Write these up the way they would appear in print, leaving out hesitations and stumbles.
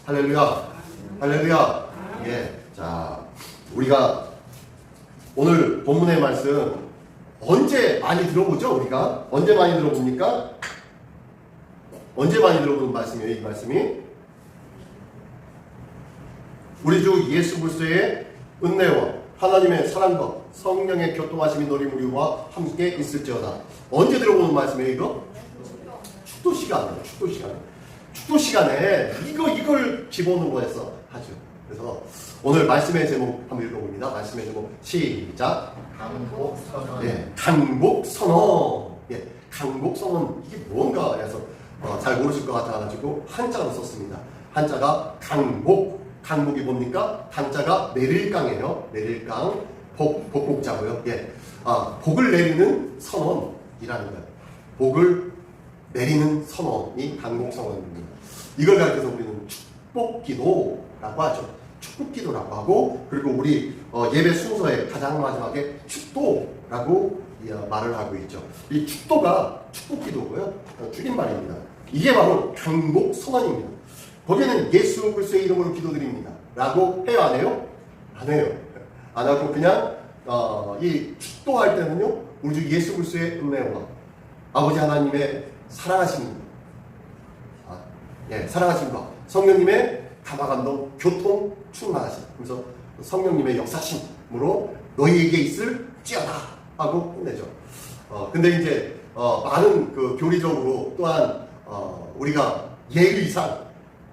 할렐루야. 할렐루야. 예. 자, 우리가 오늘 본문의 말씀 언제 많이 들어보죠? 우리가 언제 많이 들어봅니까? 언제 많이 들어보는 말씀이에요? 이 말씀이 우리 주 예수 그리스도의 은혜와 하나님의 사랑과 성령의 교통하심이 너희 우리와 함께 있을지어다. 언제 들어보는 말씀이에요? 이거? 축도 시간이에요. 축도 시간에. 축도 시간에 이걸 기본으로 해서 하죠. 그래서 오늘 말씀의 제목 한번 읽어봅니다. 말씀의 제목 시작. 강복선언. 예, 강복선언. 예, 강복선언 이게 뭔가 해서 잘 모르실 것 같아가지고 한자로 썼습니다. 한자가 강복. 강복이 뭡니까? 강자가 내릴강이에요. 내릴강. 복자고요. 예, 복을 내리는 선언이라는 거예요. 복을 내리는 선언이 강복선언입니다. 이걸 가르쳐서 우리는 축복기도라고 하죠. 축복기도라고 하고, 그리고 우리 예배 순서의 가장 마지막에 축도라고 말을 하고 있죠. 이 축도가 축복기도고요. 줄임말입니다. 이게 바로 강복선언입니다. 거기에는 예수 그리스도의 이름으로 기도드립니다 라고 해요? 안 해요? 안 해요. 안 하고 그냥 이 축도할 때는요, 우리 주 예수 그리스도의 은혜와 아버지 하나님의 사랑하심입니다. 예, 사랑하심과 성령님의 감화감동, 교통, 충만하심. 그래서 성령님의 역사심으로 너희에게 있을지어다 하고 끝내죠. 근데 이제 많은 그 교리적으로 또한 우리가 예의상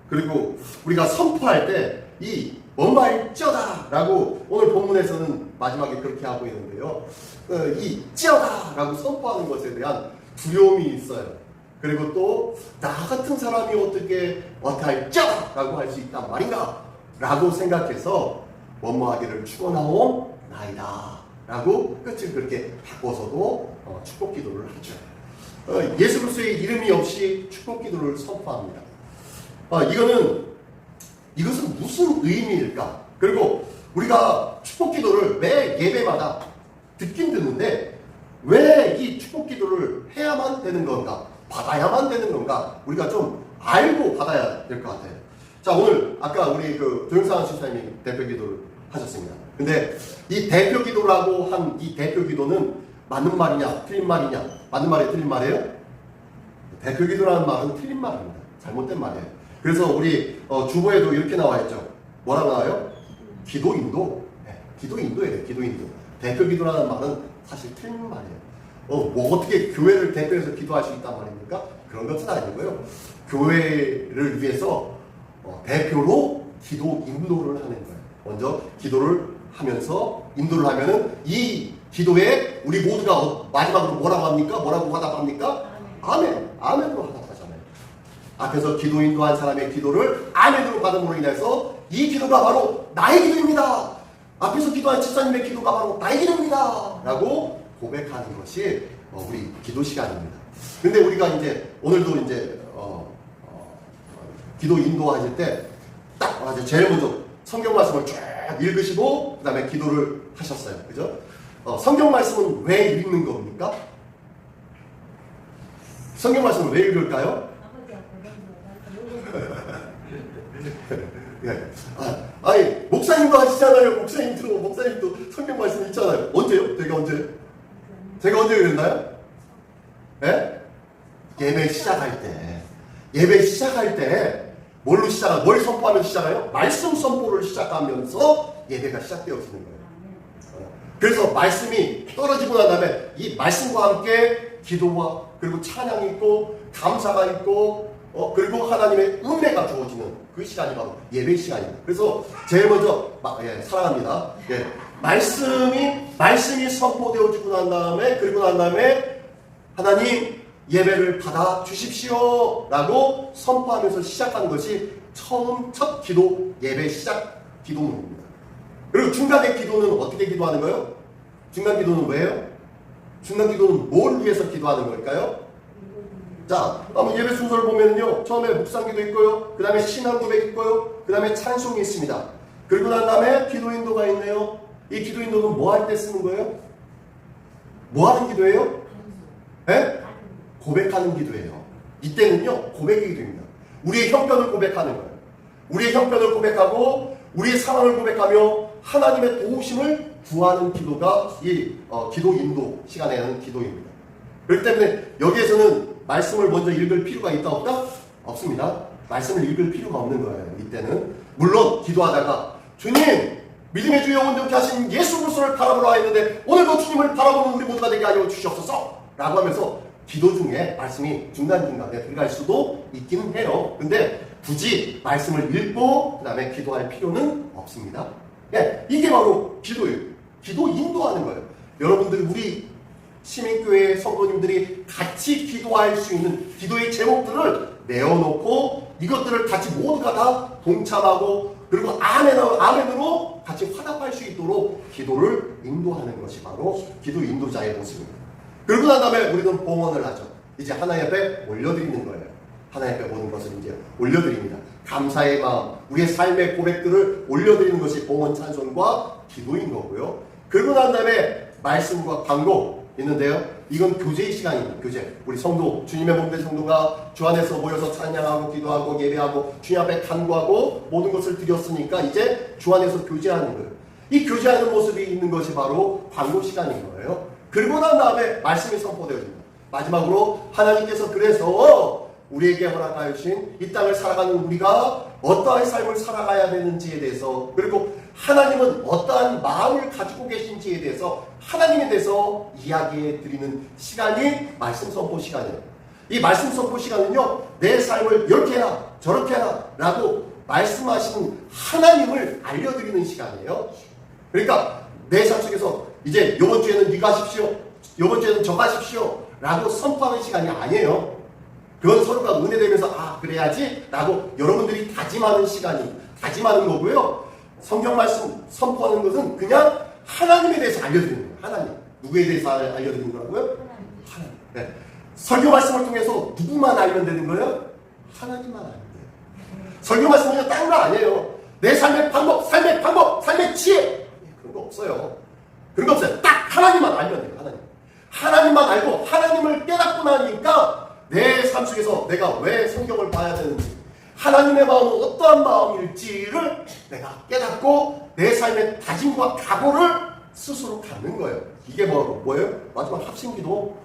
그리고 우리가 선포할 때 이 뭔가일지어다 라고 오늘 본문에서는 마지막에 그렇게 하고 있는데요. 이 찌어다 라고 선포하는 것에 대한 두려움이 있어요. 그리고 또 나 같은 사람이 어떻게 할지어다 라고 할 수 있단 말인가 라고 생각해서 뭐뭐하기를 축원하옵나이다 라고 끝을 그렇게 바꿔서도 축복기도를 하죠. 예수 그리스도의 이름이 없이 축복기도를 선포합니다. 이것은 무슨 의미일까? 그리고 우리가 축복기도를 매 예배마다 듣긴 듣는데 왜 이 축복기도를 해야만 되는 건가? 받아야만 되는 건가? 우리가 좀 알고 받아야 될 것 같아요. 자, 오늘 아까 우리 그 조영상 신사님이 대표기도를 하셨습니다. 근데 이 대표기도라고 한 이 대표기도는 맞는 말이냐 틀린 말이냐? 맞는 말이에요? 틀린 말이에요? 대표기도라는 말은 틀린 말입니다. 잘못된 말이에요. 그래서 우리 주보에도 이렇게 나와 있죠. 뭐라고 나와요? 기도인도. 네, 기도인도예요. 기도인도. 대표기도라는 말은 사실 틀린 말이에요. 뭐 어떻게 교회를 대표해서 기도할 수 있단 말입니까? 그런 것은 아니고요. 교회를 위해서 대표로 기도 인도를 하는 거예요. 먼저 기도를 하면서 인도를 하면은 이 기도에 우리 모두가 마지막으로 뭐라고 합니까? 뭐라고 화답합니까? 아멘. 아멘으로 화답하잖아요. 앞에서 기도 인도한 사람의 기도를 아멘으로 받음으로 인해서 이 기도가 바로 나의 기도입니다. 앞에서 기도한 집사님의 기도가 바로 나의 기도입니다. 라고 고백하는 것이 우리 기도 시간입니다. 근데 우리가 이제 오늘도 이제 기도 인도하실 때 딱 제일 먼저 성경 말씀을 쭉 읽으시고 그 다음에 기도를 하셨어요. 그죠? 성경 말씀은 왜 읽는 겁니까? 성경 말씀을 왜 읽을까요? 예. 아니 목사님도 하시잖아요. 목사님도 성경 말씀 있잖아요. 언제요? 제가 언제 그랬나요? 예? 예배 시작할 때 뭘 선포하면서 시작해요? 말씀 선포를 시작하면서 예배가 시작되어지는 거예요. 그래서 말씀이 떨어지고 난 다음에 이 말씀과 함께 기도와 그리고 찬양이 있고 감사가 있고 그리고 하나님의 은혜가 주어지는 그 시간이 바로 예배 시간입니다. 그래서 제일 먼저 사랑합니다. 예, 말씀이 선포되어지고 난 다음에 하나님 예배를 받아 주십시오 라고 선포하면서 시작하는 것이 첫 기도 예배 시작 기도문입니다. 그리고 중간의 기도는 어떻게 기도하는 거예요? 중간 기도는 왜요? 중간 기도는 뭘 위해서 기도하는 걸까요? 자, 한번 예배 순서를 보면요. 처음에 묵상기도 있고요. 그 다음에 신앙 고백 있고요. 그 다음에 찬송이 있습니다. 그리고 난 다음에 기도 인도가 있네요. 이 기도 인도는 뭐 할 때 쓰는 거예요? 뭐 하는 기도예요? 네? 고백하는 기도예요. 이때는요, 고백의 기도입니다. 우리의 형편을 고백하는 거예요. 우리의 형편을 고백하고 우리의 상황을 고백하며 하나님의 도우심을 구하는 기도가 이 기도 인도 시간에 하는 기도입니다. 그렇기 때문에 여기에서는 말씀을 먼저 읽을 필요가 있다 없다? 없습니다. 말씀을 읽을 필요가 없는 거예요. 이때는 물론 기도하다가 주님 믿음의 주여 온전케 하신 예수 그리스도를 바라보라 했는데 오늘도 주님을 바라보는 우리 모두가 되게 하여 주시옵소서 라고 하면서 기도 중에 말씀이 중간중간에 들어갈 수도 있기는 해요. 근데 굳이 말씀을 읽고 그 다음에 기도할 필요는 없습니다. 네, 이게 바로 기도예요. 기도 인도하는 거예요. 여러분들 우리 시민교회 성도님들이 같이 기도할 수 있는 기도의 제목들을 내어놓고 이것들을 같이 모두가 다 동참하고 그리고 아멘으로 같이 화답할 수 있도록 기도를 인도하는 것이 바로 기도 인도자의 모습입니다. 그러고 난 다음에 우리는 봉헌을 하죠. 이제 하나님 앞에 올려드리는 거예요. 하나님 앞에 모든 것을 이제 올려드립니다. 감사의 마음, 우리의 삶의 고백들을 올려드리는 것이 봉헌 찬송과 기도인 거고요. 그러고 난 다음에 말씀과 광고 있는데요. 이건 교제의 시간입니다. 교제. 우리 성도, 주님의 몸된 성도가 주 안에서 모여서 찬양하고 기도하고 예배하고 주님 앞에 간구하고 모든 것을 드렸으니까 이제 주 안에서 교제하는 거예요. 이 교제하는 모습이 있는 것이 바로 광고 시간인 거예요. 그리고 난 다음에 말씀이 선포되어집니다. 마지막으로 하나님께서 그래서 우리에게 허락하여 주신 이 땅을 살아가는 우리가 어떠한 삶을 살아가야 되는지에 대해서 그리고 하나님은 어떠한 마음을 가지고 계신지에 대해서 하나님에 대해서 이야기해 드리는 시간이 말씀 선포 시간이에요. 이 말씀 선포 시간은요, 내 삶을 이렇게 해라 저렇게 해라 라고 말씀하시는 하나님을 알려드리는 시간이에요. 그러니까 내 삶 속에서 이제 이번 주에는 네가 하십시오, 이번 주에는 저 하십시오 라고 선포하는 시간이 아니에요. 그건 서로가 은혜되면서 그래야지 라고 여러분들이 다짐하는 시간이 다짐하는 거고요. 성경 말씀 선포하는 것은 그냥 하나님에 대해서 알려드리는 거예요. 하나님. 누구에 대해서 알려드리는 거라고요? 하나님. 네. 설교 말씀을 통해서 누구만 알면 되는 거예요? 하나님만 알면 돼요. 설교 말씀은 그냥 딴 거 아니에요. 내 삶의 방법, 삶의 지혜 그런 거 없어요. 그런 거 없어요. 딱 하나님만 알면 돼요. 하나님만 알고 하나님을 깨닫고 나니까 내 삶 속에서 내가 왜 성경을 봐야 되는지 하나님의 마음은 어떠한 마음일지를 내가 깨닫고 내 삶의 다짐과 각오를 스스로 갖는 거예요. 이게 뭐예요? 마지막 합심기도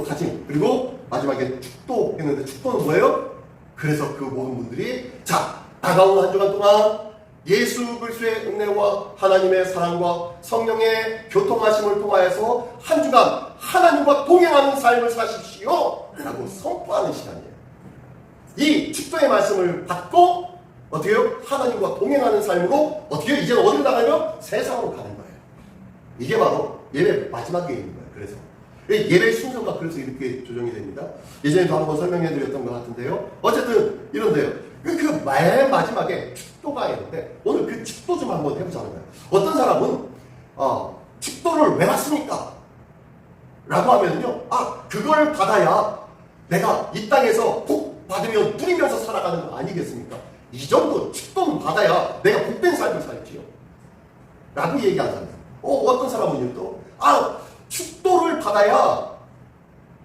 다짐 그리고 마지막에 축도 했는데 축도는 뭐예요? 그래서 그 모든 분들이 자 다가오는 한 주간 동안 예수 그리스도의 은혜와 하나님의 사랑과 성령의 교통하심을 통하여서 한 주간 하나님과 동행하는 삶을 사십시오 라고 선포하는 시간이에요. 이 축도의 말씀을 받고 어떻게 해요? 하나님과 동행하는 삶으로 어떻게 해요? 이제 어디로 나가면 세상으로 가는 거예요. 이게 바로 예배 마지막에 있는 거예요. 그래서 예배 순서가 그래서 이렇게 조정이 됩니다. 예전에도 한번 설명해 드렸던 것 같은데요. 어쨌든 이런데요. 그 맨 마지막에 축도가 있는데 오늘 그 축도 좀 한번 해보자는 거예요. 어떤 사람은 축도를 왜 받습니까? 라고 하면요. 그걸 받아야 내가 이 땅에서 복 받으며 누리면서 살아가는 거 아니겠습니까? 이 정도 축도는 받아야 내가 복된 삶을 살지요. 라고 얘기하는 사람. 어떤 사람은요 또 축도를 받아야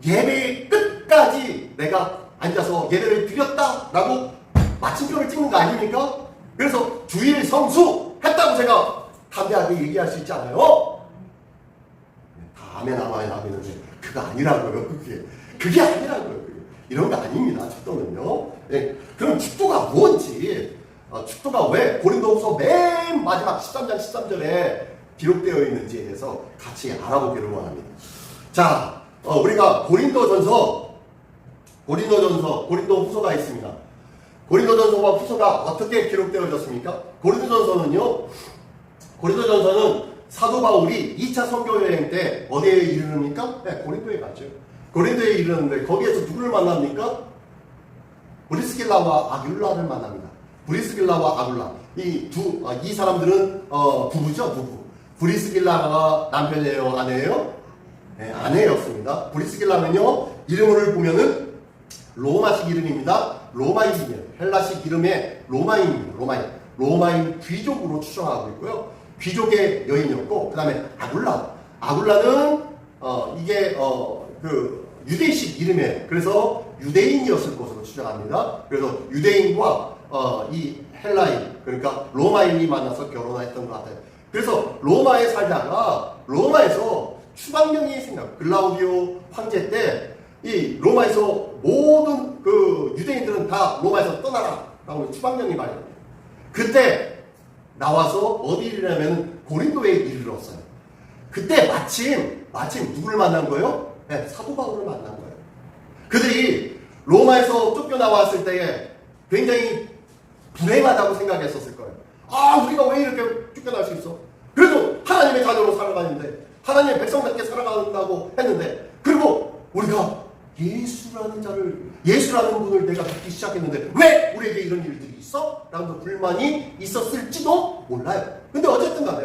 예배의 끝까지 내가 앉아서 예배를 드렸다라고 마침표를 찍는 거 아닙니까? 그래서 주일 성수 했다고 제가 담대하게 얘기할 수 있잖아요. 다 아멘 하는데 그거 아니라고요. 그게 아니라고요. 이런 거 아닙니다. 축도는요. 네. 그럼 축도가 뭔지 축도가 왜 고린도후서 맨 마지막 13장 13절에 기록되어 있는지에 대해서 같이 알아보기를 원합니다. 자, 우리가 고린도후서가 있습니다. 고린도전서와 후서가 어떻게 기록되어졌습니까? 고린도전서는 사도 바울이 2차 선교 여행 때 어디에 이르릅니까? 네, 고린도에 갔죠. 고린도에 이르는데 거기에서 누구를 만납니까? 브리스길라와 아굴라를 만납니다. 브리스길라와 아굴라. 이 사람들은 부부죠, 부부. 브리스길라가 남편이에요, 아내예요? 네, 아내였습니다. 브리스길라는요, 이름을 보면은 로마식 이름입니다. 로마인이에요. 헬라식 이름의 로마인입니다. 로마인 귀족으로 추정하고 있고요. 귀족의 여인이었고, 그 다음에 아굴라는 이게 그 유대식 이름이에요. 그래서 유대인이었을 것으로 추정합니다. 그래서 유대인과 이 헬라인, 그러니까 로마인이 만나서 결혼했던 것 같아요. 그래서 로마에 살다가 로마에서 추방령이 생각. 글라우디오 황제 때 이 로마에서 모든 그 유대인들은 다 로마에서 떠나라라고 추방령이 말입니다. 그때 나와서 어디냐면 고린도에 이르렀어요. 그때 마침 누구를 만난 거예요? 네, 사도 바울을 만난 거예요. 그들이 로마에서 쫓겨나왔을 때에 굉장히 불행하다고 생각했었을 거예요. 아, 우리가 왜 이렇게 쫓겨날 수 있어? 그래도 하나님의 자녀로 살아가는데, 하나님의 백성답게 살아간다고 했는데, 그리고 우리가 예수라는 분을 내가 믿기 시작했는데 왜 우리에게 이런 일들이 있어? 라는 불만이 있었을지도 몰라요. 근데 어쨌든 간에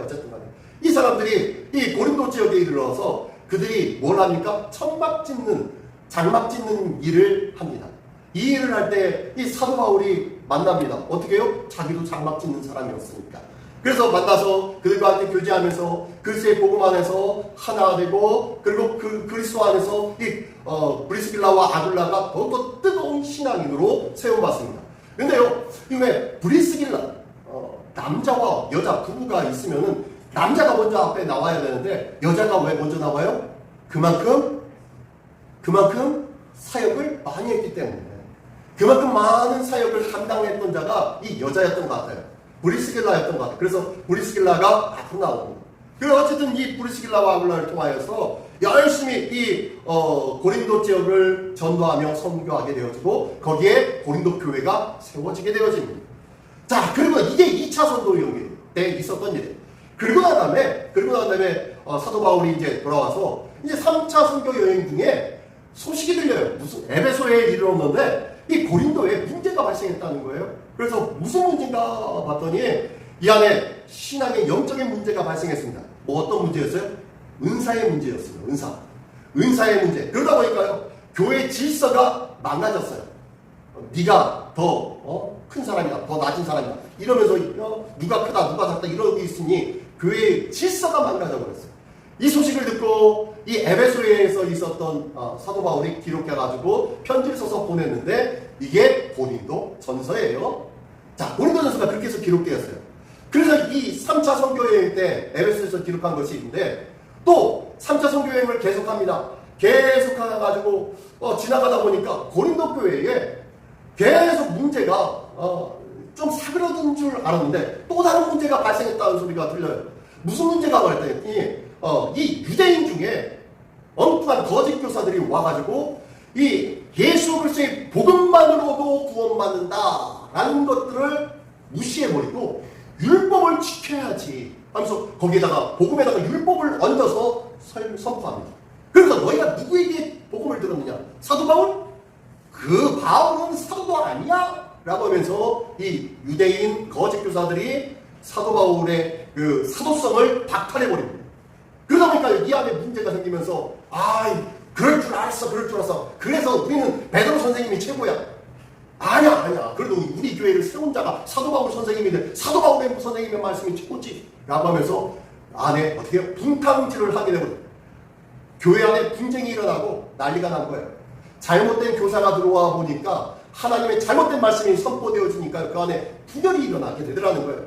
이 사람들이 이 고린도 지역에 이르러서 그들이 뭘 합니까? 장막 짓는 일을 합니다. 이 일을 할 때 이 사도 바울이 만납니다. 어떻게 해요? 자기도 장막 짓는 사람이었으니까. 그래서 만나서 그들과 함께 교제하면서 그리스도의 복음 안에서 하나가 되고, 그리고 그 그리스도 안에서 이 브리스길라와 아굴라가 더욱더 뜨거운 신앙인으로 세워봤습니다. 근데요, 왜 브리스길라 남자와 여자 부부가 있으면은 남자가 먼저 앞에 나와야 되는데 여자가 왜 먼저 나와요? 그만큼 사역을 많이 했기 때문에, 그만큼 많은 사역을 감당했던 자가 이 여자였던 것 같아요. 브리스길라였던 것 같아요. 그래서 브리스길라가 앞으로 나옵니다. 그리고 어쨌든 이 브리스길라와 아굴라를 통하여서 열심히 이 고린도 지역을 전도하며 선교하게 되어지고 거기에 고린도 교회가 세워지게 되어집니다. 자, 그리고 이게 2차 선도 여행 때 있었던 일이에요. 그리고 난 다음에 사도 바울이 이제 돌아와서 이제 3차 선교 여행 중에 소식이 들려요. 무슨 에베소에 이르렀는데 이 고린도에 문제가 발생했다는 거예요. 그래서 무슨 문제인가 봤더니 이 안에 신앙의 영적인 문제가 발생했습니다. 뭐 어떤 문제였어요? 은사의 문제였습니다. 은사의 문제. 그러다 보니까요, 교회 질서가 망가졌어요. 네가 더 큰 사람이다, 더 낮은 사람이다 이러면서 누가 크다 누가 작다 이러고 있으니 교회의 질서가 망가져 버렸어요. 이 소식을 듣고 이 에베소에서 있었던 사도 바울이 기록해가지고 편지를 써서 보냈는데 이게 고린도 전서예요. 자, 고린도 전서가 그렇게 해서 기록되었어요. 그래서 이 3차 선교여행 때 에베소에서 기록한 것이 있는데 또 3차 선교여행을 계속합니다. 계속해가지고 지나가다 보니까 고린도 교회에 계속 문제가 좀 사그러든 줄 알았는데 또 다른 문제가 발생했다는 소리가 들려요. 무슨 문제가 발생했더니 이 유대인 중에 엉뚱한 거짓 교사들이 와가지고 이 예수 그리스도의 복음만으로도 구원받는다라는 것들을 무시해버리고 율법을 지켜야지 하면서 거기에다가 복음에다가 율법을 얹어서 선포합니다. 그래서 너희가 누구에게 복음을 들었느냐? 사도 바울? 그 바울은 사도도 아니야? 라고 하면서 이 유대인 거짓 교사들이 사도 바울의 그 사도성을 박탈해버립니다. 그러다 보니까 이 안에 문제가 생기면서 그럴 줄 알았어. 그래서 우리는 베드로 선생님이 최고야. 아니야. 그래도 우리 교회를 세운 자가 사도 바울 선생님인데 사도 바울의 선생님의 말씀이 최고지. 라고 하면서 안에 어떻게 분탕질을 하게 되거든요. 교회 안에 분쟁이 일어나고 난리가 난 거예요. 잘못된 교사가 들어와 보니까 하나님의 잘못된 말씀이 선포되어지니까 그 안에 분열이 일어나게 되더라는 거예요.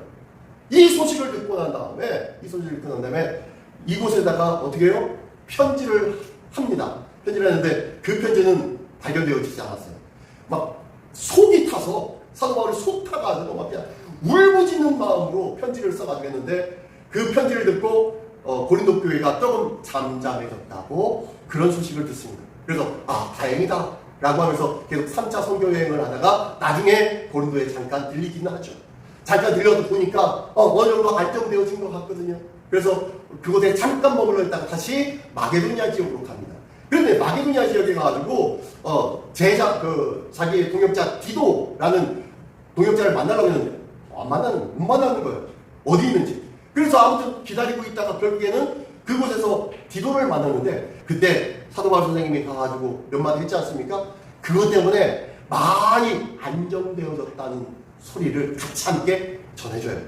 이 소식을 듣고 난 다음에 이곳에다가 어떻게 해요? 편지를 합니다. 편지를 했는데 그 편지는 발견되어지지 않았어요. 막 속이 타서 사도 바울이 속 타가지고 막 그냥 울부짖는 마음으로 편지를 써가지고 했는데 그 편지를 듣고 고린도 교회가 조금 잠잠해졌다고 그런 소식을 듣습니다. 그래서 다행이다 라고 하면서 계속 3차 선교 여행을 하다가 나중에 고린도에 잠깐 들리기는 하죠. 잠깐 들려도 보니까 어느 정도 안정되어진 것 같거든요. 그래서 그곳에 잠깐 머물러 있다가 다시 마게도니아 지역으로 갑니다. 그런데 마게도니아 지역에 가가지고 자기의 동역자 디도라는 동역자를 만나려고 했는데 못 만나는 거예요. 어디 있는지. 그래서 아무튼 기다리고 있다가 결국에는 그곳에서 디도를 만났는데 그때 사도 바울 선생님이 가가지고 몇 마디 했지 않습니까? 그것 때문에 많이 안정되어졌다는 소리를 같이 함께 전해줘요.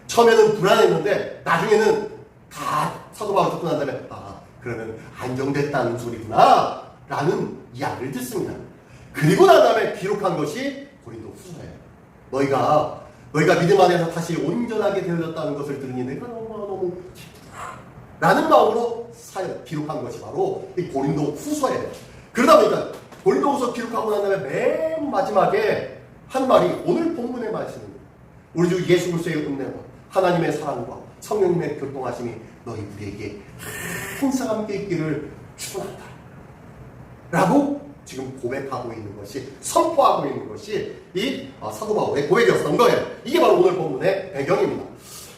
처음에는 불안했는데 나중에는 다 사도 바울 듣고 난 다음에 그러면 안정됐다는 소리구나 라는 이야기를 듣습니다. 그리고 난 다음에 기록한 것이 고린도 후서예요. 너희가 믿음 안에서 다시 온전하게 되어졌다는 것을 들으니 내가 너무 기쁘다 라는 마음으로 기록한 것이 바로 이 고린도 후서예요. 그러다 보니까 고린도 후서 기록하고 난 다음에 맨 마지막에 한 말이 오늘 본문의 말씀입니다. 우리 주 예수 그리스도의 은혜와 하나님의 사랑과 성령님의 교통하심이 너희 우리에게 항상 함께 있기를 축원한다 라고 지금 고백하고 있는 것이, 선포하고 있는 것이 이 사도 바울의 고백이었던 거예요. 이게 바로 오늘 본문의 배경입니다.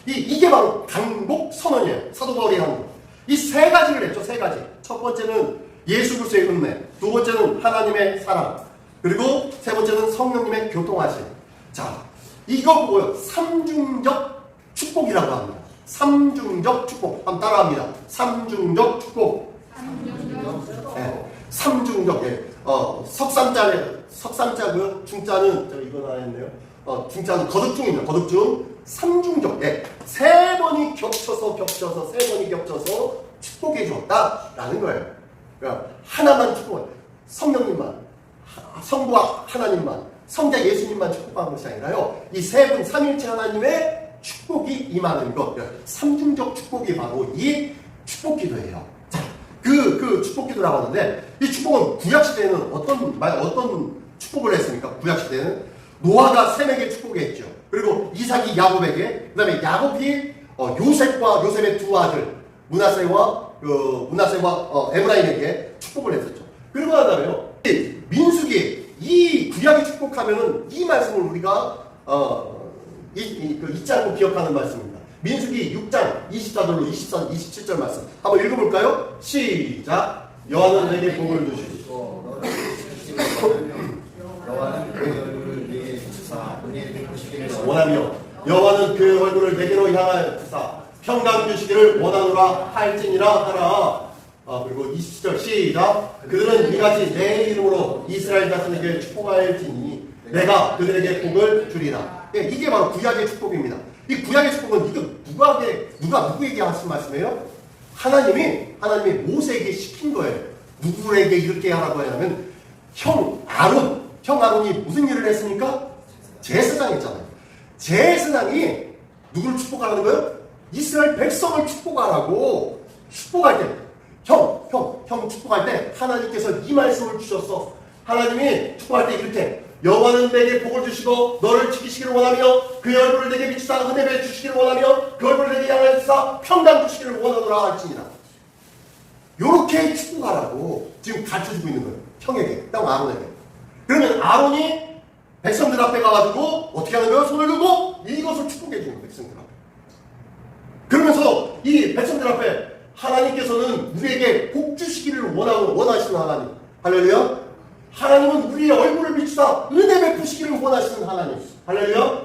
이게 바로 강복 선언이에요. 사도 바울이 한 이 세 가지를 했죠. 세 가지. 첫 번째는 예수 그리스도의 은혜, 두 번째는 하나님의 사랑, 그리고 세 번째는 성령님의 교통하심. 자, 이거 뭐예요? 삼중적 축복이라고 합니다. 삼중적 축복. 한번 따라합니다. 삼중적 축복. 네. 삼중적. 예. 석삼자고요. 중자는 이거 나왔네요. 중자는 거듭중입니다. 거듭중. 삼중적. 예. 세 번이 겹쳐서 축복해 주었다라는 거예요. 그러니까 하나만 축복을, 성령님만, 성부와 하나님만, 성자 예수님만 축복한 것이 아니라요, 이 세 분 삼일체 하나님의 축복이 임하는 것, 삼중적 축복이 바로 이 축복기도예요. 자, 그 축복기도라고 하는데, 이 축복은 구약시대에는 어떤 축복을 했습니까? 구약시대에는 노아가 셈에게 축복했죠. 그리고 이삭이 야곱에게, 그 다음에 야곱이 요셉과 요셉의 두 아들 문하세와 에브라임에게 축복을 했었죠. 그리고 나다음에요, 민수기, 이 구약의 축복하면은 이 말씀을 우리가 잊지 않고 기억하는 말씀입니다. 민수기 6장 24절로 27절 말씀 한번 읽어볼까요? 시작. 여호와는 내게 복을 주시고 여호와는 그 얼굴을 내게 주사 은혜를 베푸시기를 원하며 여호와는 그 얼굴을 내게로 향하여 주사 평강 주시기를 원하노라 할지니라 하라. 그리고 27절 시작. 그들은 이같이 내 이름으로 이스라엘 자손에게 축복할지니 내가 그들에게 복을 주리라. 이게 바로 구약의 축복입니다. 이 구약의 축복은 이거 누가 누구에게 하신 말씀이에요? 하나님이 모세에게 시킨 거예요. 누구에게 이렇게 하라고 하냐면 형 아론이 무슨 일을 했습니까? 제사장 했잖아요. 제사장이 누구를 축복하라는 거예요? 이스라엘 백성을 축복하라고. 축복할 때 형 축복할 때 하나님께서 이 말씀을 주셨어. 하나님이 축복할 때 이렇게 여호와는 내게 복을 주시고 너를 지키시기를 원하며 그 얼굴을 내게 비추사 은혜 베푸시기를 원하며 그 얼굴을 내게 향하여 주사 평강 주시기를 원하노라 할지니라. 요렇게 축복하라고 지금 가르쳐주고 있는 거예요. 형에게, 형 아론에게. 그러면 아론이 백성들 앞에 가가지고 어떻게 하는 거예요? 손을 들고 이것을 축복해 주는 거예요. 백성들 앞에. 그러면서 이 백성들 앞에 하나님께서는 우리에게 복 주시기를 원하시는 하나님. 할렐루야. 하나님은 우리의 얼굴을 비추사 은혜 베푸시기를 원하시는 하나님. 할렐루야.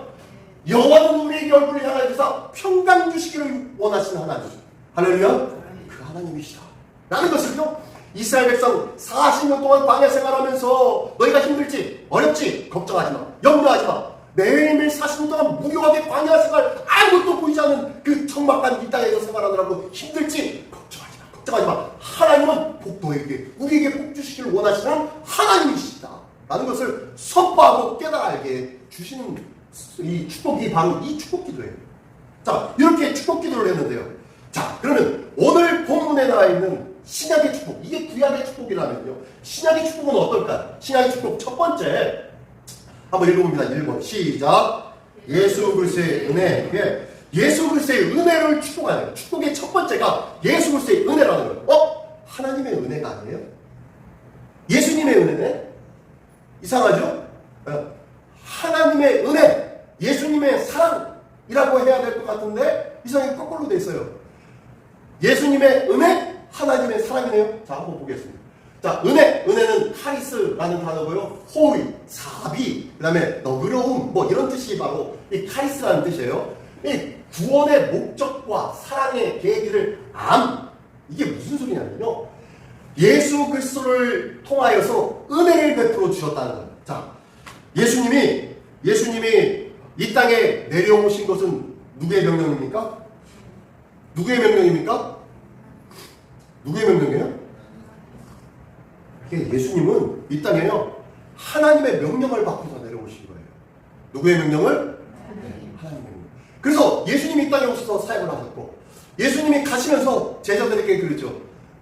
여호와는 우리에게 얼굴을 향하여 주사 평강 주시기를 원하시는 하나님. 할렐루야. 그 하나님이시다 라는 것을요, 이스라엘 백성 40년 동안 광야 생활하면서 너희가 힘들지 어렵지 걱정하지 마, 염려하지 마. 매일매일 40년 동안 무료하게 광야 생활, 아무것도 보이지 않는 그 적막한 이 땅에서 생활하느라고 힘들지 걱정하지 마. 하나님은 우리에게 복 주시기를 원하시는 하나님이시다 라는 것을 선포하고 깨달게 주시는 이 축복이 바로 이 축복기도예요. 자, 이렇게 축복기도를 했는데요. 자, 그러면 오늘 본문에 나와 있는 신약의 축복, 이게 구약의 축복이라면요, 신약의 축복은 어떨까? 신약의 축복 첫 번째 한번 읽어봅니다. 1번 시작. 예수 그리스도의 은혜. 예수 그리스도의 은혜를 축복하는, 축복의 첫 번째가 예수 그리스도의 은혜라는 거예요. 하나님의 은혜가 아니에요? 예수님의 은혜네? 이상하죠? 하나님의 은혜, 예수님의 사랑이라고 해야 될 것 같은데 이상하게 거꾸로 돼 있어요. 예수님의 은혜, 하나님의 사랑이네요. 자, 한번 보겠습니다. 자, 은혜는 카리스라는 단어고요. 호의, 사비, 그 다음에 너그러움, 이런 뜻이 바로 이 카리스라는 뜻이에요. 이 구원의 목적과 사랑의 계기를 이게 무슨 소리냐면요, 예수 그리스도를 통하여서 은혜를 베풀어 주셨다는 거예요. 자, 예수님이 이 땅에 내려오신 것은 누구의 명령입니까? 누구의 명령이에요? 예수님은 이 땅에요, 하나님의 명령을 받고서 내려오신 거예요. 누구의 명령을? 하나님의 명령. 그래서 예수님이 이 땅에 오셔서 사역을 하셨고 예수님이 가시면서 제자들에게 그러죠.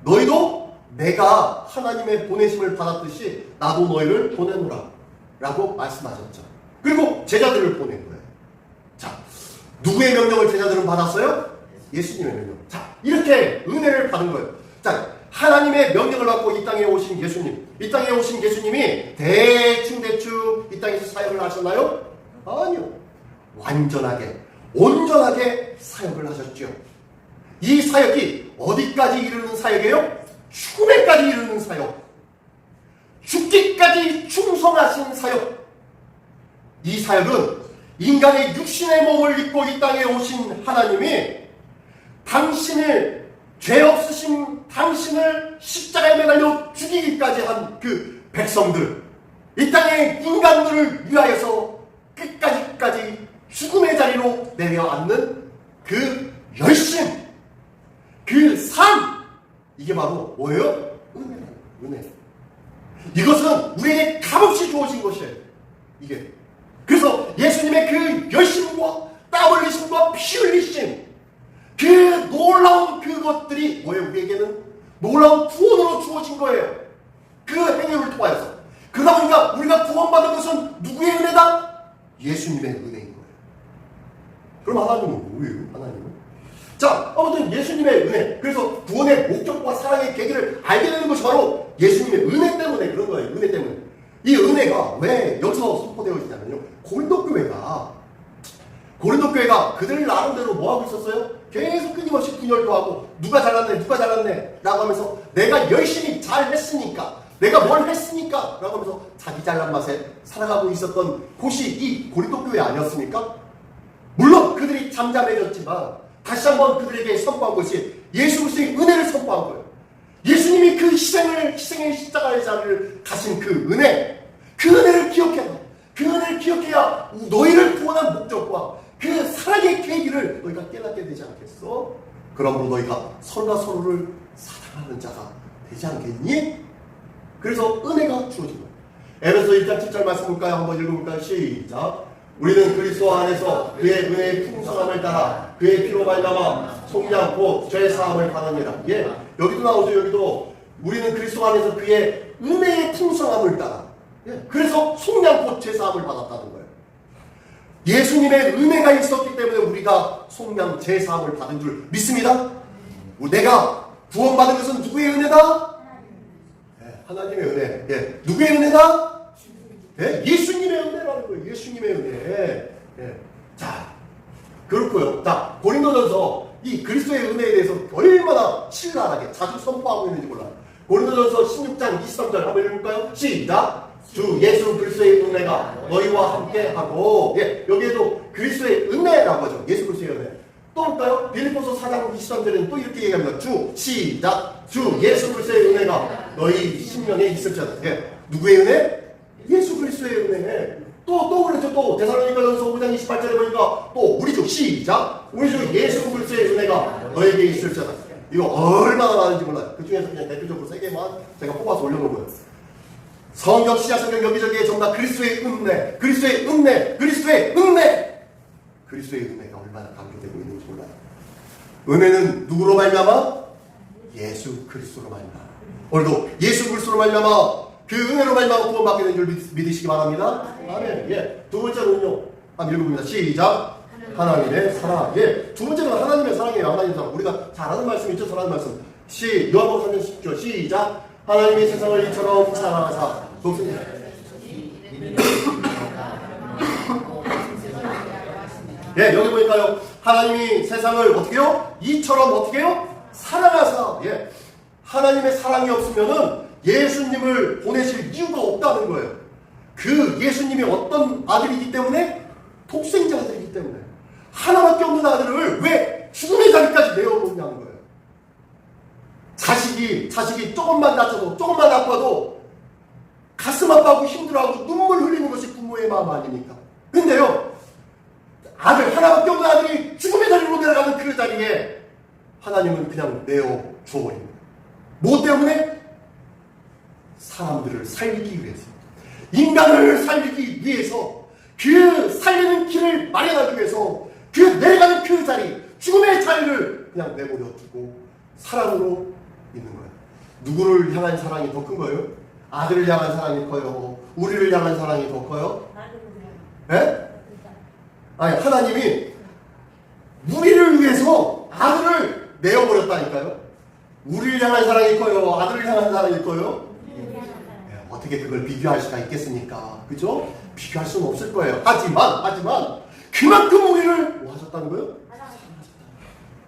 너희도 내가 하나님의 보내심을 받았듯이 나도 너희를 보내노라 라고 말씀하셨죠. 그리고 제자들을 보낸 거예요. 자, 누구의 명령을 제자들은 받았어요? 예수님의 명령. 자, 이렇게 은혜를 받은 거예요. 자, 하나님의 명령을 받고 이 땅에 오신 예수님. 이 땅에 오신 예수님이 대충 이 땅에서 사역을 하셨나요? 아니요. 완전하게, 온전하게 사역을 하셨죠. 이 사역이 어디까지 이르는 사역이에요? 죽음에까지 이르는 사역. 죽기까지 충성하신 사역. 이 사역은 인간의 육신의 몸을 입고 이 땅에 오신 하나님이 당신을 죄 없으신 당신을 십자가에 매달려 죽이기까지 한 그 백성들, 이 땅의 인간들을 위하여서 끝까지 죽음의 자리로 내려앉는 그 열심, 그 삶, 이게 바로 뭐예요? 은혜. 이것은 우리에게 값없이 주어진 것이에요. 이게. 그래서 예수님의 그 열심과 땀 흘리심과 피 흘리심, 그 놀라운 그것들이 뭐예요? 우리에게는 놀라운 구원으로 주어진 거예요. 그 행위를 통하여서. 그러다 보니까 우리가 구원받은 것은 누구의 은혜다? 예수님의 은혜인 거예요. 그럼 하나님은 뭐예요? 하나님은? 자, 아무튼 예수님의 은혜. 그래서 구원의 목적과 사랑의 계기를 알게 되는 것이 바로 예수님의 은혜 때문에 그런 거예요. 은혜 때문에. 이 은혜가 왜 여기서 선포되어지냐면요. 고린도 교회가 그들 나름대로 뭐하고 있었어요? 계속 끊임없이 분열도 하고 누가 잘났네 라고 하면서 내가 열심히 잘했으니까, 내가 뭘 했으니까 라고 하면서 자기 잘난 맛에 살아가고 있었던 곳이 이 고린도 교회 아니었습니까? 물론 그들이 잠잠해졌지만 다시 한번 그들에게 선포한 것이 예수 그리스도의 은혜를 선포한 거예요. 예수님이 그 희생의 십자가의 자리를 가신 그 은혜, 그 은혜를 기억해라. 그 은혜를 기억해야 너희를 구원한 목적과 그 사랑의 계기를 너희가 깨닫게 되지 않겠어? 그러므로 너희가 서로가 서로를 사랑하는 자가 되지 않겠니? 그래서 은혜가 주어진 거예요. 에베소 1장 7절 말씀 볼까요? 한번 읽어볼까요? 시작. 우리는 그리스도 안에서 그의 은혜의 풍성함을 따라 그의 피로 말미암아 속량 곧 죄 사함을 받느니라. 예, 여기도 나오죠. 여기도 우리는 그리스도 안에서 그의 은혜의 풍성함을 따라, 예, 그래서 속량 곧 죄 사함을 받았다는 거예요. 예수님의 은혜가 있었기 때문에 우리가 속량 죄 사함을 받은 줄 믿습니다. 내가 구원받은 것은 누구의 은혜다? 예, 하나님의 은혜. 예, 누구의 은혜다? 예, 예수님의 은혜라는 거예요. 예수님의 은혜. 예. 자, 그렇고요. 자, 고린도전서 이 그리스도의 은혜에 대해서 얼마나 신랄하게 자주 선포하고 있는지 몰라요. 고린도전서 16장 23절 한번 읽을까요? 시작. 주 예수 그리스도의 은혜가 너희와 함께 하고, 예, 여기에도 그리스도의 은혜라고 하죠. 예수 그리스도의 은혜. 또 볼까요? 빌립보서 4장 23절에는 또 이렇게 얘기합니다. 주, 시작. 주 예수 그리스도의 은혜가 너희 심령에 있을지어다. 예. 누구의 은혜? 예수 그리스도의 은혜. 또 그렇죠. 또 데살로니가전서 5장 28절에 보니까 또 우리 주, 시작. 우리 주 예수 그리스도의 은혜가 너에게 있을지어다. 이거 얼마나 많은지 몰라요. 그 중에서 그냥 대표적으로 3개만 제가 뽑아서 올려놓은 거예요. 성경, 시작 성경 여기저기에 정말 그리스도의 은혜, 그리스도의 은혜, 그리스도의 은혜, 그리스도의 은혜가 얼마나 강조되고 있는지 몰라요. 은혜는 누구로 말미암아? 예수 그리스도로 말미암아. 오늘도 예수 그리스도로 말미암아 그 은혜로 말미암아 구원받게 된 줄 믿으시기 바랍니다. 아멘. 예. 두 번째는요. 한번 읽어봅니다. 시작. 하나님의 사랑. 예. 두 번째는 하나님의 사랑이에요. 하나님의 사랑. 우리가 잘 아는 말씀 있죠. 잘 아는 말씀. 요한복음 3장 10절. 시작. 하나님이 세상을 이처럼 사랑하사. 좋습니다. 예, 여기 보니까요. 하나님이 세상을 어떻게요? 이처럼 어떻게요? 사랑하사. 예. 하나님의 사랑이 없으면은 예수님을 보내실 이유가 없다는 거예요. 그 예수님이 어떤 아들이기 때문에? 독생자 아들이기 때문에. 하나밖에 없는 아들을 왜 죽음의 자리까지 내어놓냐는 거예요. 자식이 조금만 다쳐도, 조금만 아파도 가슴 아파하고 힘들어하고 눈물 흘리는 것이 부모의 마음 아닙니까? 근데요, 하나밖에 없는 아들이 죽음의 자리로 내려가는 그 자리에 하나님은 그냥 내어 줘버립니다. 뭐 때문에? 사람들을 살리기 위해서. 인간을 살리기 위해서 그 살리는 길을 마련하기 위해서 그 내려가는 그 자리, 죽음의 자리를 그냥 내버려 두고 사랑으로 있는 거예요. 누구를 향한 사랑이 더 큰 거예요? 아들을 향한 사랑이 커요? 우리를 향한 사랑이 더 커요? 예? 아니, 하나님이 우리를 위해서 아들을 내어버렸다니까요. 우리를 향한 사랑이 커요? 아들을 향한 사랑이 커요? 어떻게 그걸 비교할 수가 있겠습니까? 그죠? 비교할 수는 없을 거예요. 하지만 그만큼 우리를 뭐 하셨다는 거예요?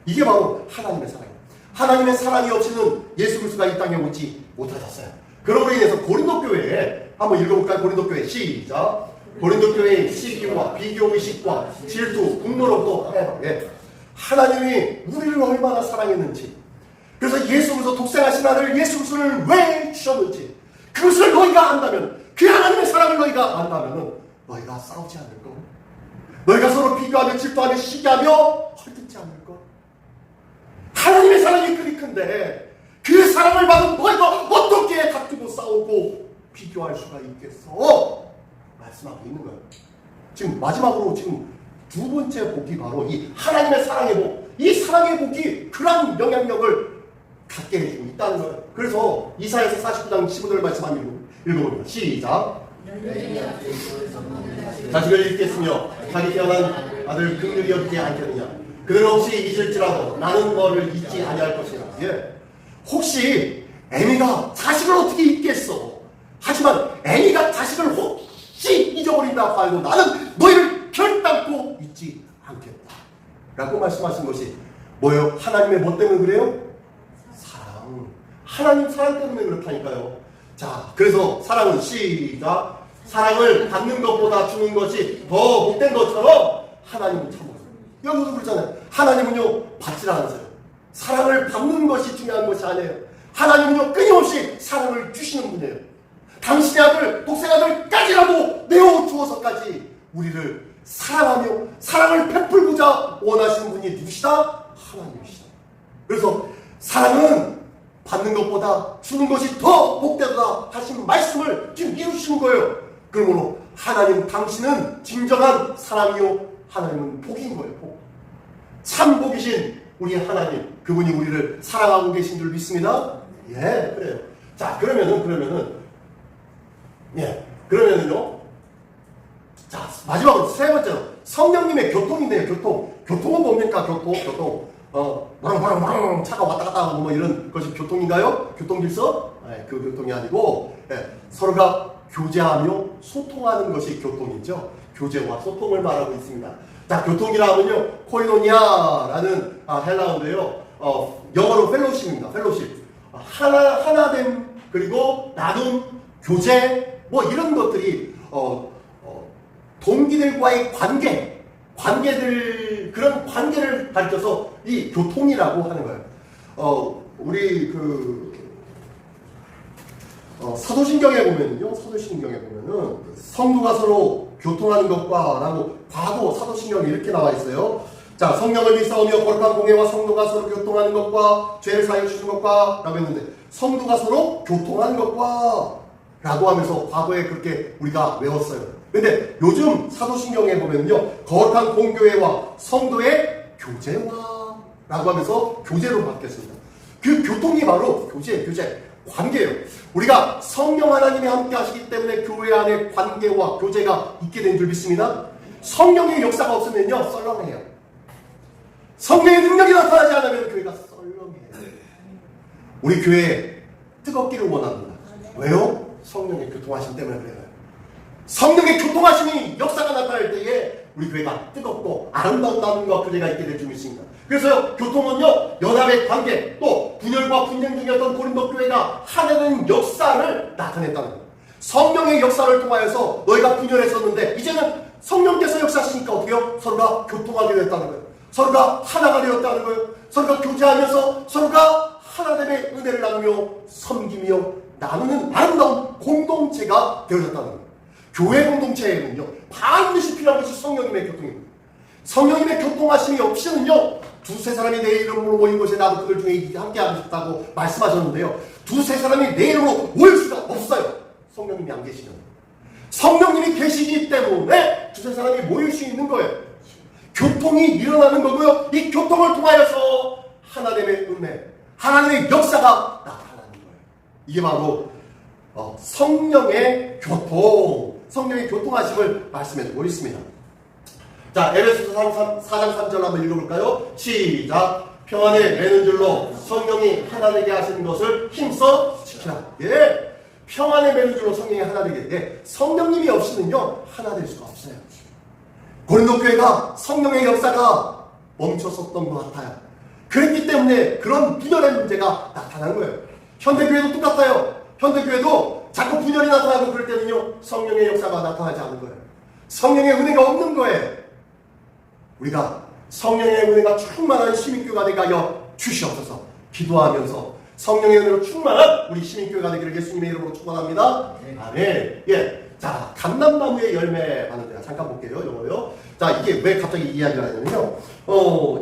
이게 바로 하나님의 사랑이에요. 하나님의 사랑이 없이는 예수 그리스도가 이 땅에 오지 못하셨어요. 그러므로 인해서 고린도 교회에 한번 읽어볼까요? 고린도 교회 시작. 고린도 교회의 시기와 비교의식과 질투, 분노로부터 해방에 하나님이 우리를 얼마나 사랑했는지, 그래서 예수 그리스도 독생하신 아들 예수 그리스도를 왜 주셨는지, 그것을 너희가 안다면, 그 하나님의 사랑을 너희가 안다면 너희가 싸우지 않을 것, 너희가 서로 비교하며 질투하며 시기하며 헐뜯지 않을 것. 하나님의 사랑이 그리 큰데 그 사랑을 받은 너희가 어떻게 다투고 싸우고 비교할 수가 있겠어? 말씀하고 있는 거예요. 지금 마지막으로 지금 두 번째 복이 바로 이 하나님의 사랑의 복. 이 사랑의 복이 그런 영향력을 갖게 해주고 있다는 거예요. 그래서 이사야서 49장 15절 말씀 한번 읽어봅니다. 시작. 자식을 잊겠으며 자기 태어난 아들 긍휼히 여기지 않겠느냐. 그들 없이 잊을지라도 나는 너를 잊지 아니할 것이라. 예. 혹시 애미가 자식을 어떻게 잊겠어? 하지만 애미가 자식을 혹시 잊어버린다고 알고 나는 너희를 결단코 잊지 않겠다 라고 말씀하신 것이 뭐예요? 하나님의 뭐 때문에 그래요? 사랑. 하나님 사랑 때문에 그렇다니까요. 자, 그래서 사랑은 시작. 사랑을 받는 것보다 주는 것이 더 복된 것처럼 하나님은 참 여기서 그렇잖아요. 하나님은요 받질 않으세요. 사랑을 받는 것이 중요한 것이 아니에요. 하나님은요 끊임없이 사랑을 주시는 분이에요. 당신의 아들, 독생아들까지라도 내어주어서까지 우리를 사랑하며 사랑을 베풀고자 원하시는 분이 누구시다? 하나님이시다. 그래서 사랑은 받는 것보다 주는 것이 더 복되다 하신 말씀을 지금 이루시는 거예요. 그러므로 하나님, 당신은 진정한 사랑이요 하나님은 복인 거예요. 복. 참 복이신 우리 하나님, 그분이 우리를 사랑하고 계신 줄 믿습니다. 예, 그래요. 자, 그러면은요. 자, 마지막으로 세 번째로 성령님의 교통인데요. 교통은 뭡니까? 교통. 바랑 차가 왔다 갔다 하고 뭐 이런 것이 교통인가요? 교통질서? 네, 그 교통이 아니고 서로가 교제하며 소통하는 것이 교통이죠. 교제와 소통을 말하고 있습니다. 자, 교통이라 하면요, 코이노니아라는 헬라어인데요. 영어로 펠로십입니다. 펠로십. 하나됨, 그리고 나눔, 교제, 뭐 이런 것들이 동기들과의 관계들, 그런 관계를 가르쳐서 이 교통이라고 하는 거예요. 우리 사도신경에 보면은요, 성도가 서로 교통하는 것과 라고 과거 사도신경에 이렇게 나와 있어요. 자, 성령을 믿사오며 거룩한 공예와 성도가 서로 교통하는 것과 죄를 사하여 주시는 것과 라고 했는데, 성도가 서로 교통하는 것과 라고 하면서 과거에 그렇게 우리가 외웠어요. 근데 요즘 사도신경에 보면요, 거룩한 공교회와 성도의 교제와 라고 하면서 교제로 바뀌었습니다. 그 교통이 바로 교제, 관계예요. 우리가 성령 하나님이 함께 하시기 때문에 교회 안에 관계와 교제가 있게 된 줄 믿습니다. 성령의 역사가 없으면요, 썰렁해요. 성령의 능력이 나타나지 않으면 교회가 썰렁해요. 우리 교회에 뜨겁기를 원합니다. 왜요? 성령의 교통하심 때문에 그래요. 성령의 교통하심이 역사가 나타날 때에 우리 교회가 뜨겁고 아름다운 나눔과 교제가 있게 될 줄 믿습니다. 그래서 교통은요, 연합의 관계, 또 분열과 분쟁 중이었던 고린도 교회가 하나된 역사를 나타냈다는 거예요. 성령의 역사를 통하여서 너희가 분열했었는데 이제는 성령께서 역사하시니까 어떻게요? 서로가 교통하게 됐다는 거예요. 서로가 하나가 되었다는 거예요. 서로가 교제하면서 서로가 하나됨의 은혜를 나누며 섬기며 나누는 아름다운 공동체가 되어졌다는 거예요. 교회 공동체에는요, 반드시 필요한 것이 성령님의 교통입니다. 성령님의 교통하심이 없이는요, 두세 사람이 내 이름으로 모인 것에 나도 그들 중에 함께 하겠다고 말씀하셨는데요, 두세 사람이 내 이름으로 모일 수가 없어요. 성령님이 안 계시면. 성령님이 계시기 때문에 두세 사람이 모일 수 있는 거예요. 교통이 일어나는 거고요. 이 교통을 통하여서 하나님의 은혜, 하나님의 역사가 나타나는 거예요. 이게 바로 성령의 교통, 성령의 교통하심을 말씀해주고 있습니다. 자, 에베소서 4장 3절 한번 읽어볼까요? 시작. 평안에 매는 줄로 성령이 하나 되게 하시는 것을 힘써 지키라. 예, 평안에 매는 줄로 성령이 하나 되게. 예, 성령님이 없이는요 하나 될 수가 없어요. 고린도 교회가 성령의 역사가 멈췄었던 것 같아요. 그랬기 때문에 그런 분열의 문제가 나타난 거예요. 현대교회도 똑같아요. 현대교회도 자꾸 분열이 나타나고 그럴 때는요 성령의 역사가 나타나지 않는 거예요. 성령의 은혜가 없는 거예요. 우리가 성령의 은혜가 충만한 시민교회가 되게 하여 주시옵소서. 기도하면서 성령의 은혜로 충만한 우리 시민교회가 되기를 예수님의 이름으로 축원합니다. 아멘. 예. 자, 감람나무의 열매 하는데요. 잠깐 볼게요. 요거요. 자, 이게 왜 갑자기 이 이야기를 하냐면요.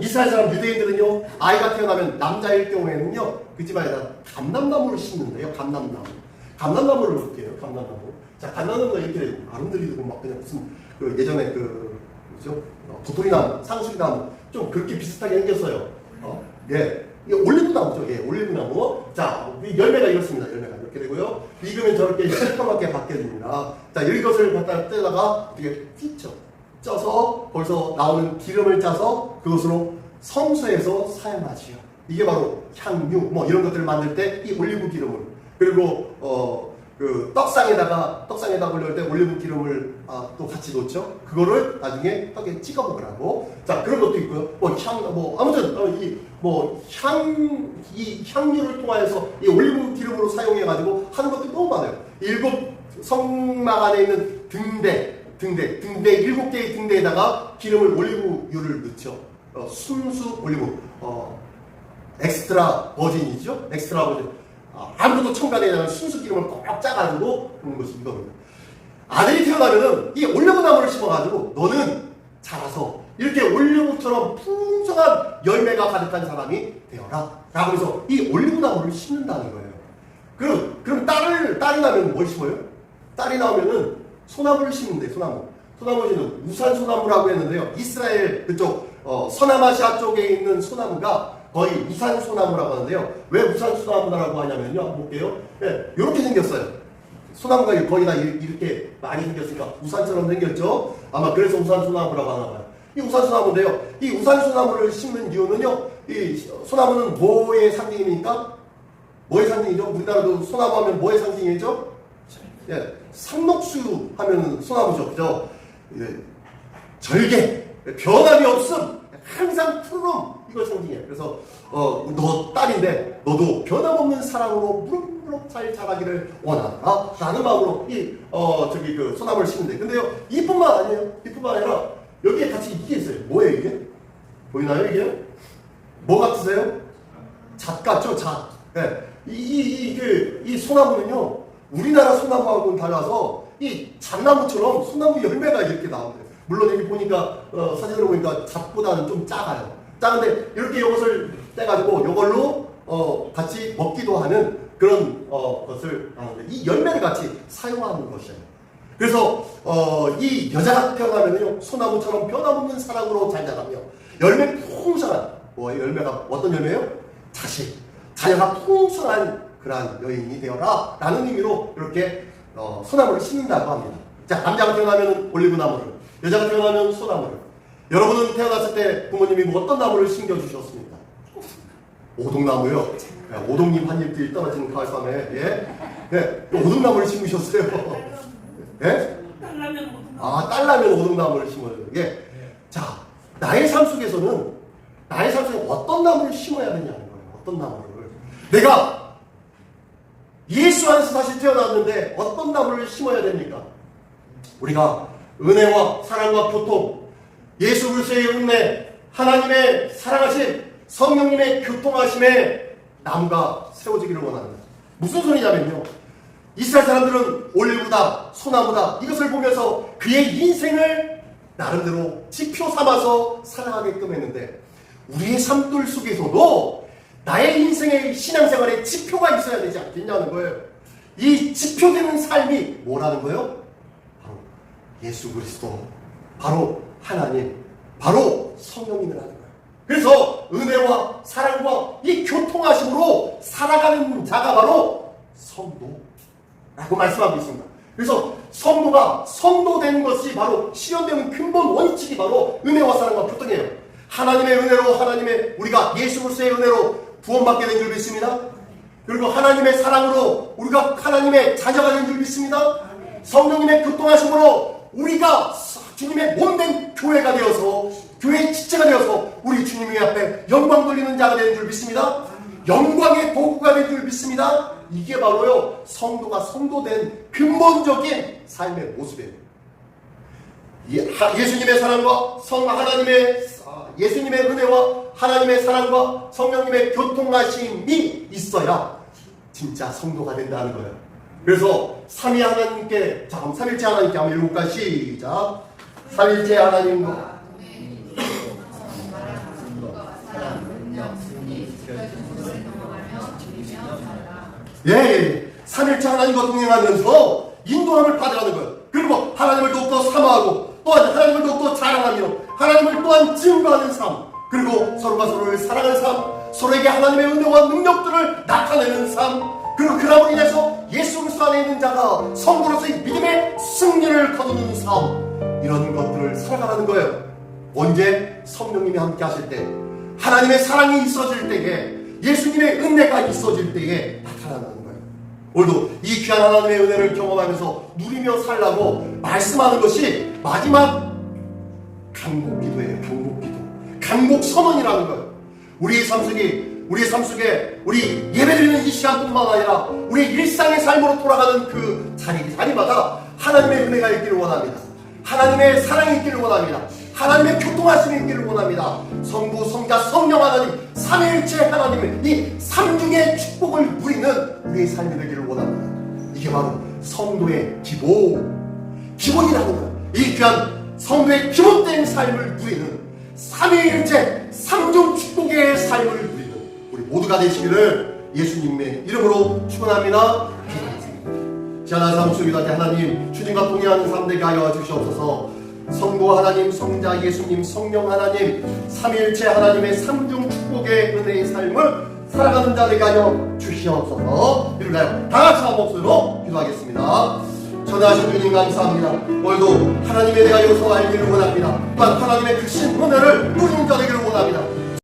이스라엘 사람 유대인들은요, 아이가 태어나면 남자일 경우에는요, 그 집안에다 감람나무를 심는데요. 감람나무를 볼게요. 감람나무. 자, 감람나무가 이렇게 아름드리고 막 그냥 무슨 그 예전에 그죠? 도토리나무, 상수리나무 좀 그렇게 비슷하게 생겼어요. 예. 이게 올리브나무죠. 예, 올리브나무. 자, 이 열매가 이렇습니다. 열매가 이렇게 되고요. 익으면 저렇게 시커멓게 바뀌어집니다. 자, 이것을 갖다 떼다가 이렇게 휘죠. 쪄서 거기서 나오는 기름을 짜서 그것으로 성소에서 사용하지요. 이게 바로 향유, 뭐 이런 것들을 만들 때 이 올리브 기름을, 그리고 그 떡상에다가 올릴 때 올리브 기름을 또 같이 놓죠. 그거를 나중에 떡에 찍어 먹으라고. 자, 그런 것도 있고요. 아무튼 이 향유를 통하여서 이 올리브 기름으로 사용해 가지고 하는 것도 너무 많아요. 7 성막 안에 있는 등대 7개의 등대에다가 기름을 올리브유를 넣죠. 순수 올리브, 엑스트라 버진이죠. 엑스트라 버진. 아무것도 첨가되지 않은 순수 기름을 꼭 짜가지고 그런 것이 이겁니다. 아들이 태어나면은 이 올리브나무를 심어가지고 너는 자라서 이렇게 올리브처럼 풍성한 열매가 가득한 사람이 되어라. 라고 해서 이 올리브나무를 심는다는 거예요. 그럼 딸이 나면 뭘 심어요? 딸이 나오면은 소나무를 심는데, 소나무는 우산 소나무라고 했는데요. 이스라엘 그쪽, 서남아시아 쪽에 있는 소나무가 거의 우산 소나무라고 하는데요. 왜 우산 소나무라고 하냐면요. 한번 볼게요. 네, 이렇게 생겼어요. 소나무가 거의 다 이렇게 많이 생겼으니까 우산처럼 생겼죠. 아마 그래서 우산 소나무라고 하나 봐요. 이 우산 소나무인데요. 이 우산 소나무를 심는 이유는요. 이 소나무는 뭐의 상징입니까? 뭐의 상징이죠? 우리나라도 소나무 하면 뭐의 상징이죠? 예, 상록수 하면 소나무죠. 그죠? 예, 절개, 변함이 없음, 항상 푸름, 이걸 상징해요. 그래서 너 딸인데 너도 변함없는 사랑으로 무럭무럭 잘 자라기를 원한다 라는 마음으로 그 소나무를 심는데, 근데요 이뿐만 아니에요. 이뿐만 아니라 여기에 같이 이게 있어요. 뭐예요 이게? 보이나요 이게? 뭐 같으세요? 잣 같죠? 잣. 네. 이 소나무는요 우리나라 소나무하고는 달라서 이 잣나무처럼 소나무 열매가 이렇게 나온대요. 물론 여기 보니까 사진으로 보니까 잣보다는 좀 작아요. 작은데 이렇게 이것을 떼가지고 이걸로 같이 먹기도 하는 그런 것을 하는데, 이 열매를 같이 사용하는 것이에요. 그래서 이 여자가 태어나면요 소나무처럼 변함없는 사랑으로 잘 자라며 열매 풍성한, 열매가 어떤 열매예요? 자녀가 풍성한 그러한 여인이 되어라 라는 의미로 이렇게 소나무를 심는다고 합니다. 자, 남자가 태어나면 올리브나무를, 여자가 태어나면 소나무를. 여러분은 태어났을 때 부모님이 뭐 어떤 나무를 심겨주셨습니까? 오동나무요. 오동잎 한 잎들이 떨어지는 가을밤에, 예, 오동나무를 심으셨어요. 예? 딸라면 오동나무를 심어요. 예. 자, 나의 삶 속에 어떤 나무를 심어야 되냐는 거예요. 어떤 나무를. 내가 예수 안에서 다시 태어났는데 어떤 나무를 심어야 됩니까? 우리가 은혜와 사랑과 교통, 예수 그리스도의 은혜, 하나님의 사랑하심, 성령님의 교통하심에 나무가 세워지기를 원합니다. 무슨 소리냐면요, 이스라엘 사람들은 올리브다, 소나무다, 이것을 보면서 그의 인생을 나름대로 지표 삼아서 살아가게끔 했는데, 우리의 삶들 속에서도 나의 인생의 신앙생활에 지표가 있어야 되지 않겠냐는 거예요. 이 지표되는 삶이 뭐라는 거예요? 예수 그리스도, 바로 하나님, 바로 성령님이라는 거예요. 그래서 은혜와 사랑과 이 교통하심으로 살아가는 자가 바로 성도라고 말씀하고 있습니다. 그래서 성도가 성도되는 것이 바로 실현되는 근본 원칙이 바로 은혜와 사랑과 교통이에요. 하나님의 은혜로, 우리가 예수 그리스도의 은혜로 구원받게 된 줄 믿습니다. 그리고 하나님의 사랑으로 우리가 하나님의 자녀가 된 줄 믿습니다. 성령님의 교통하심으로 우리가 주님의 몸된 교회가 되어서, 교회의 지체가 되어서 우리 주님의 앞에 영광 돌리는 자가 되는 줄 믿습니다. 영광의 도구가 된 줄 믿습니다. 이게 바로요, 성도가 성도된 근본적인 삶의 모습이에요. 예수님의 사랑과 예수님의 은혜와 하나님의 사랑과 성령님의 교통하심이 있어야 진짜 성도가 된다는 거예요. 그래서 삼일째 하나님께 한번 읽어볼까요? 시작. 삼일째 하나님과 삼일째 하나님과 동행하면서 인도함을 받으라는 거예요. 그리고 하나님을 더욱더 사모하고, 또한 하나님을 더욱더 자랑하며, 하나님을 또한 증거하는 삶, 그리고 서로가 서로를 사랑하는 삶, 서로에게 하나님의 은혜와 능력들을 나타내는 삶, 그리고 그람으로 인해서 예수 그리스도 안에 있는 자가 성도로서의 믿음의 승리를 거두는 삶, 이런 것들을 살아가라는 거예요. 언제? 성령님이 함께 하실 때, 하나님의 사랑이 있어질 때에, 예수님의 은혜가 있어질 때에 나타나는 거예요. 오늘도 이 귀한 하나님의 은혜를 경험하면서 누리며 살라고 말씀하는 것이 마지막 간곡기도예요. 간곡선언이라는 거예요. 우리의 삶 속에 우리 예배드리는 이 시간뿐만 아니라 우리 일상의 삶으로 돌아가는 그 자리마다 하나님의 은혜가 있기를 원합니다. 하나님의 사랑이 있기를 원합니다. 하나님의 교통하심이 있기를 원합니다. 성부, 성자, 성령 하나님, 삼위일체 하나님의 이 삼중의 축복을 누리는 우리의 삶이 되기를 원합니다. 이게 바로 성도의 기본이라는 거예요. 이 귀한 성도의 기본된 삶을 누리는 삼위일체 삼중 축복의 삶을 누리는 우리 모두가 되시기를 예수님의 이름으로 축원합니다. 지하나사 목소리가 하나님, 주님과 동행하는 삶 되게 하여 주시옵소서. 성부 하나님, 성자 예수님, 성령 하나님, 삼위일체 하나님의 삼중 축복의 은혜의 삶을 살아가는 자 되게 하여 주시옵소서. 이럴까요? 다같이 한 목소리로 기도하겠습니다. 전하신 주님 감사합니다. 오늘도 하나님에 대하여서 알기를 원합니다. 또한 하나님의 크신 은혜를 누리는 자 되기를 원합니다.